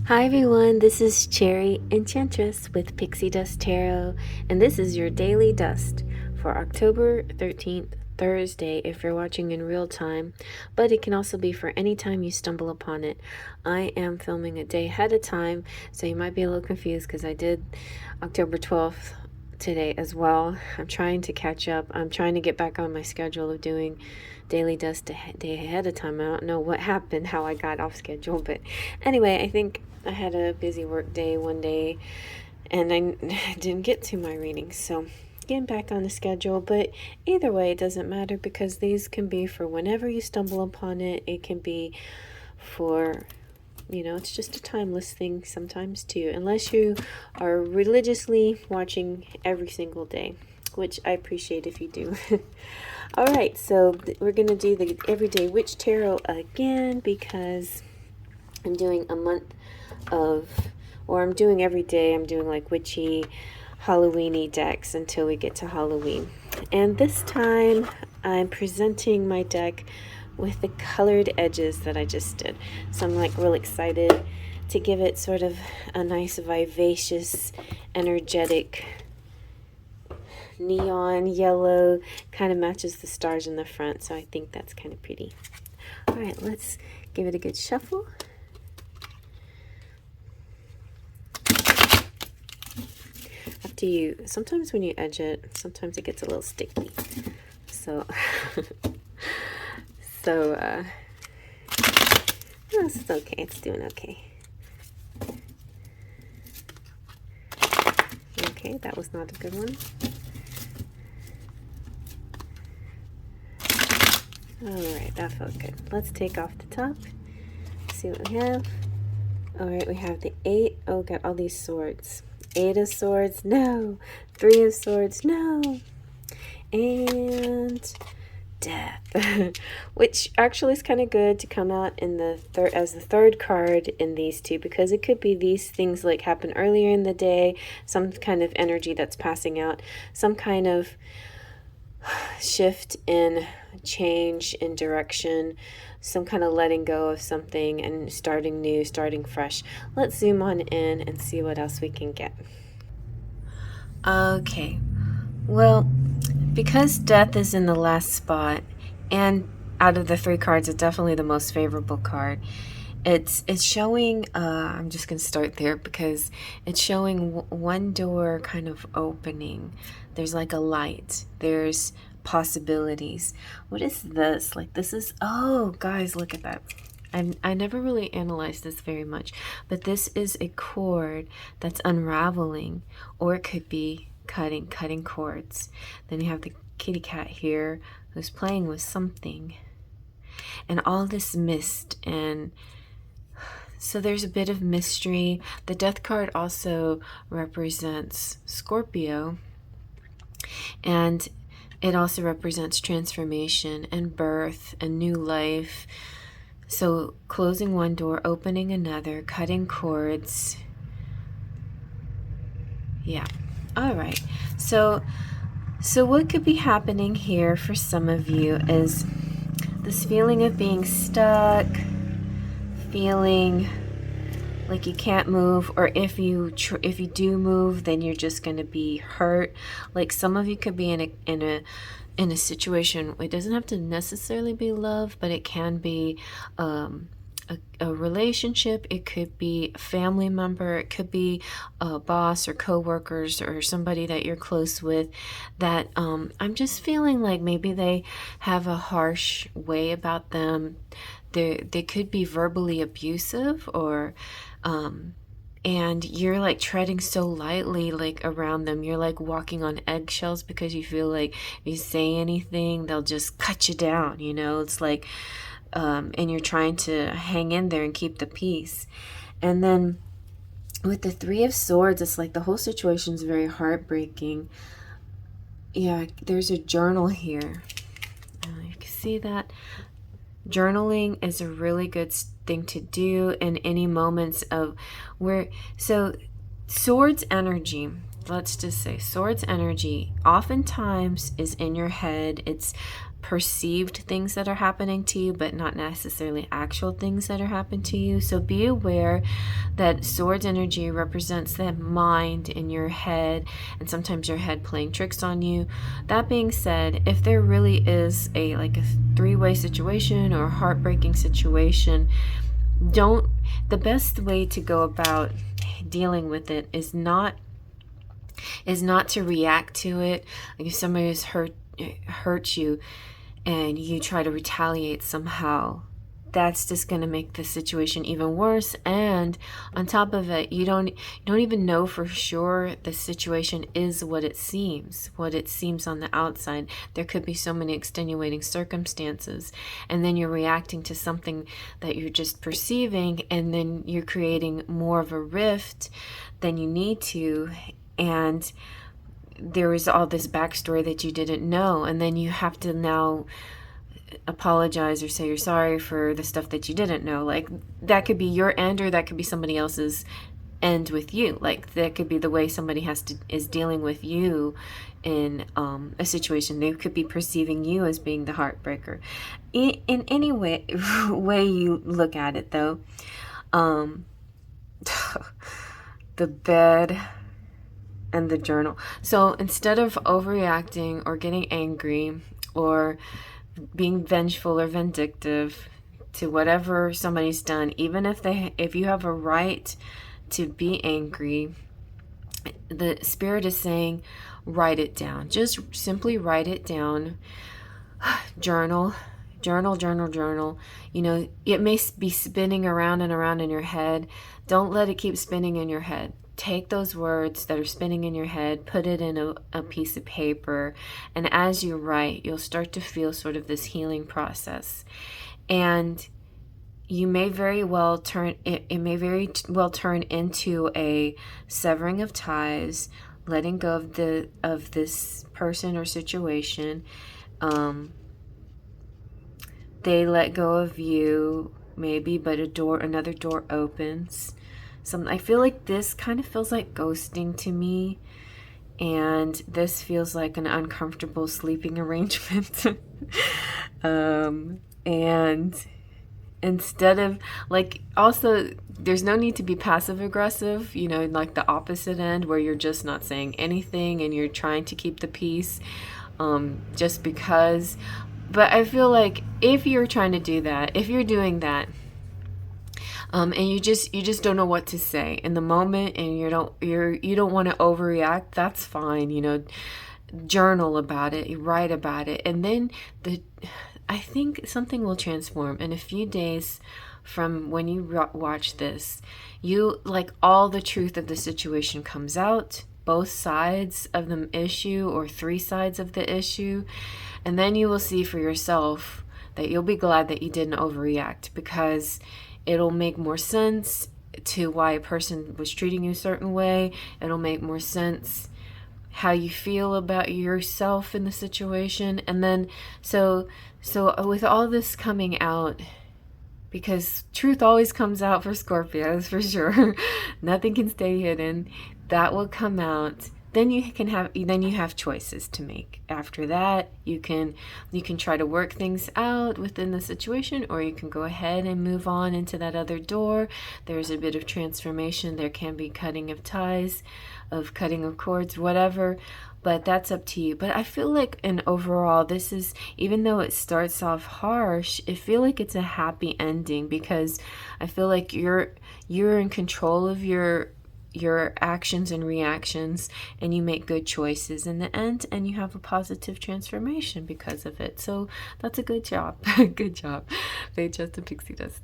Hi everyone, this is Cherry Enchantress with Pixie Dust Tarot, and this is your daily dust for October 13th, Thursday, if you're watching in real time, but it can also be for any time you stumble upon it. I am filming a day ahead of time, so you might be a little confused because I did October 12th today as well. I'm trying to catch up. I'm trying to get back on my schedule of doing daily dust a day ahead of time. I don't know what happened, how I got off schedule, but anyway, I think I had a busy work day one day and I didn't get to my readings, so getting back on the schedule. But either way, it doesn't matter because these can be for whenever you stumble upon it. It can be for, it's just a timeless thing sometimes too, unless you are religiously watching every single day, which I appreciate if you do. All right, so we're going to do the Everyday Witch Tarot again because I'm doing a month I'm doing every day. I'm doing like witchy, Halloweeny decks until we get to Halloween. And this time I'm presenting my deck with the colored edges that I just did. So I'm like real excited to give it sort of a nice, vivacious, energetic neon yellow, kind of matches the stars in the front, so I think that's kind of pretty. All right, let's give it a good shuffle. After sometimes when you edge it, sometimes it gets a little sticky. So, no, it's okay. It's doing okay. Okay, that was not a good one. Alright, that felt good. Let's take off the top. See what we have. Alright, we have the 8. Oh, got all these swords. 8 of swords, no. 3 of swords, no. And death. Which actually is kind of good to come out in the as the third card in these two, because it could be these things like happen earlier in the day, some kind of energy that's passing out, some kind of shift in change in direction, some kind of letting go of something and starting new, starting fresh. Let's zoom on in and see what else we can get. Okay, well, because death is in the last spot, and out of the 3 cards, it's definitely the most favorable card. It's showing, I'm just going to start there because it's showing one door kind of opening. There's like a light. There's possibilities. What is this? Like this is, oh, guys, look at that. I never really analyzed this very much, but this is a cord that's unraveling, or it could be cutting cords. Then you have the kitty cat here who's playing with something, and all this mist, and so there's a bit of mystery. The death card also represents Scorpio, and it also represents transformation and birth and new life. So closing one door, opening another, cutting cords. Yeah. All right. So what could be happening here for some of you is this feeling of being stuck, feeling like you can't move, or if you do move, then you're just going to be hurt. Like some of you could be in a situation. It doesn't have to necessarily be love, but it can be a relationship. It could be a family member. It could be a boss or coworkers or somebody that you're close with that I'm just feeling like maybe they have a harsh way about them. They could be verbally abusive, or and you're like treading so lightly like around them. You're like walking on eggshells because you feel like if you say anything, they'll just cut you down, it's like and you're trying to hang in there and keep the peace. And then with the 3 of Swords, it's like the whole situation is very heartbreaking. Yeah, there's a journal here. You can see that. Journaling is a really good thing to do in any moments of so Swords energy, let's just say Swords energy oftentimes is in your head. It's perceived things that are happening to you, but not necessarily actual things that are happening to you. So be aware that swords energy represents the mind in your head, and sometimes your head playing tricks on you. That being said, if there really is a three-way situation or a heartbreaking situation, the best way to go about dealing with it is not to react to it. Like if somebody has hurt you and you try to retaliate somehow, that's just going to make the situation even worse. And on top of it, you don't even know for sure the situation is what it seems on the outside. There could be so many extenuating circumstances, and then you're reacting to something that you're just perceiving, and then you're creating more of a rift than you need to. And there is all this backstory that you didn't know, and then you have to now apologize or say you're sorry for the stuff that you didn't know. Like that could be your end, or that could be somebody else's end with you. Like that could be the way somebody is dealing with you in a situation. They could be perceiving you as being the heartbreaker. In any way you look at it, though, the bed and the journal. So instead of overreacting or getting angry or being vengeful or vindictive to whatever somebody's done, even if you have a right to be angry, the spirit is saying write it down. Just simply write it down. Journal. You know, it may be spinning around and around in your head. Don't let it keep spinning in your head. Take those words that are spinning in your head, put it in a piece of paper, and as you write, you'll start to feel sort of this healing process. And you may very well turn into a severing of ties, letting go of this person or situation. They let go of you, maybe, but another door opens. I feel like this kind of feels like ghosting to me, and this feels like an uncomfortable sleeping arrangement. And instead of also, there's no need to be passive aggressive, you know, like the opposite end where you're just not saying anything and you're trying to keep the peace just because. But I feel like if you're trying to do that, if you're doing that, and you just don't know what to say in the moment, and you don't want to overreact, that's fine. You know, journal about it, you write about it, and then I think something will transform in a few days from when you watch this. All the truth of the situation comes out, both sides of the issue or three sides of the issue, and then you will see for yourself that you'll be glad that you didn't overreact, because it'll make more sense to why a person was treating you a certain way. It'll make more sense how you feel about yourself in the situation. And then, so with all this coming out, because truth always comes out for Scorpios, for sure. Nothing can stay hidden. That will come out. Then you have choices to make. After that, you can try to work things out within the situation, or you can go ahead and move on into that other door. There's a bit of transformation. There can be cutting of ties, of cutting of cords, whatever, but that's up to you. But I feel like overall, this is, even though it starts off harsh, I feel like it's a happy ending, because I feel like you're in control of your actions and reactions, and you make good choices in the end, and you have a positive transformation because of it. So that's a good job. Good job. They just a Pixie Dust.